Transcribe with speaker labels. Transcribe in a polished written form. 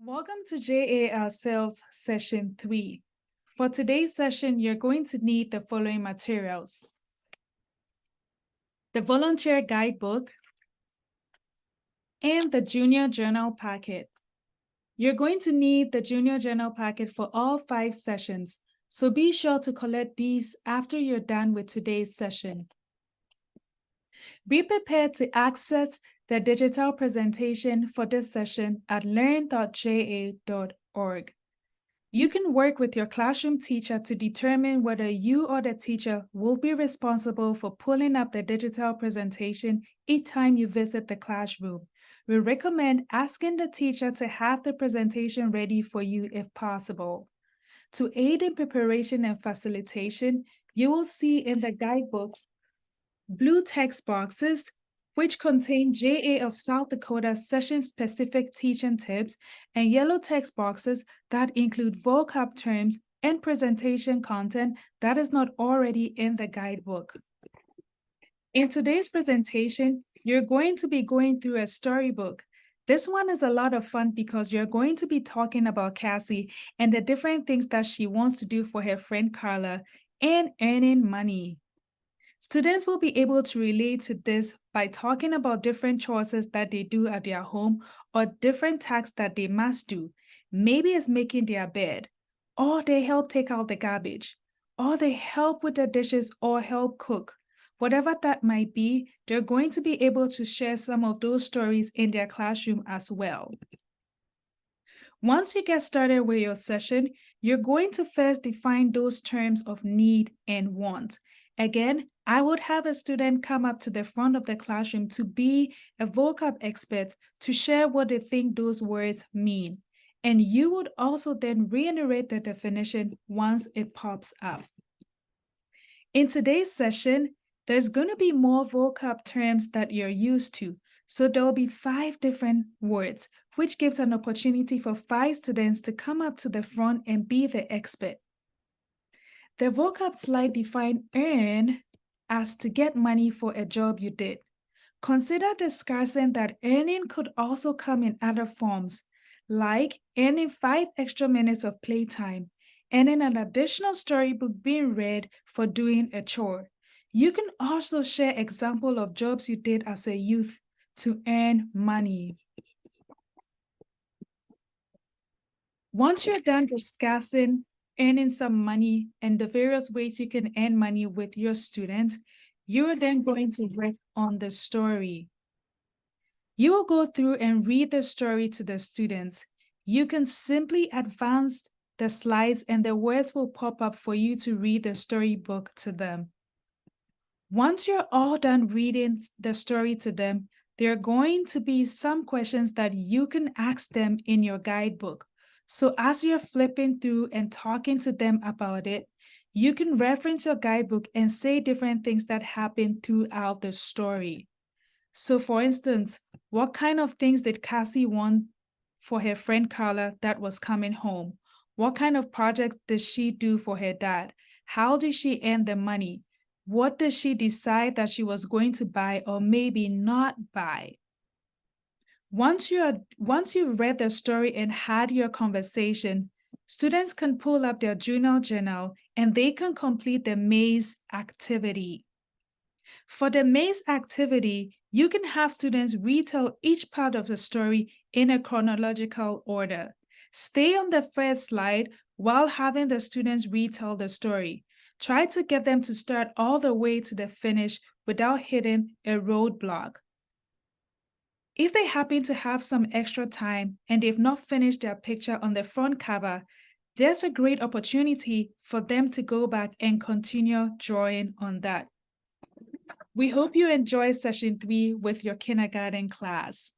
Speaker 1: Welcome to JAL Sales Session 3. For today's session, you're going to need the following materials: the volunteer guidebook and the junior journal packet. You're going to need the junior journal packet for all 5 sessions, so be sure to collect these after you're done with today's session. Be prepared to access the digital presentation for this session at learn.ja.org. You can work with your classroom teacher to determine whether you or the teacher will be responsible for pulling up the digital presentation each time you visit the classroom. We recommend asking the teacher to have the presentation ready for you if possible. To aid in preparation and facilitation, you will see in the guidebook blue text boxes which contain JA of South Dakota session-specific teaching tips, and yellow text boxes that include vocab terms and presentation content that is not already in the guidebook. In today's presentation, you're going to be going through a storybook. This one is a lot of fun because you're going to be talking about Cassie and the different things that she wants to do for her friend Carla and earning money. Students will be able to relate to this by talking about different choices that they do at their home or different tasks that they must do. Maybe it's making their bed, or they help take out the garbage, or they help with the dishes or help cook. Whatever that might be, they're going to be able to share some of those stories in their classroom as well. Once you get started with your session, you're going to first define those terms of need and want. Again, I would have a student come up to the front of the classroom to be a vocab expert to share what they think those words mean. And you would also then reiterate the definition once it pops up. In today's session, there's going to be more vocab terms that you're used to. So there will be 5 different words, which gives an opportunity for 5 students to come up to the front and be the expert. The vocab slide define earn as to get money for a job you did. Consider discussing that earning could also come in other forms, like earning 5 extra minutes of playtime, earning an additional storybook being read for doing a chore. You can also share examples of jobs you did as a youth to earn money. Once you're done discussing earning some money and the various ways you can earn money with your students, you're then going to work on the story. You will go through and read the story to the students. You can simply advance the slides and the words will pop up for you to read the storybook to them. Once you're all done reading the story to them, there are going to be some questions that you can ask them in your guidebook. So as you're flipping through and talking to them about it, you can reference your guidebook and say different things that happen throughout the story. So for instance, what kind of things did Cassie want for her friend Carla that was coming home? What kind of projects did she do for her dad? How did she earn the money? What did she decide that she was going to buy or maybe not buy? Once you've read the story and had your conversation, students can pull up their junior journal and they can complete the maze activity. For the maze activity, you can have students retell each part of the story in a chronological order. Stay on the first slide while having the students retell the story. Try to get them to start all the way to the finish without hitting a roadblock. If they happen to have some extra time and they've not finished their picture on the front cover, there's a great opportunity for them to go back and continue drawing on that. We hope you enjoy session 3 with your kindergarten class.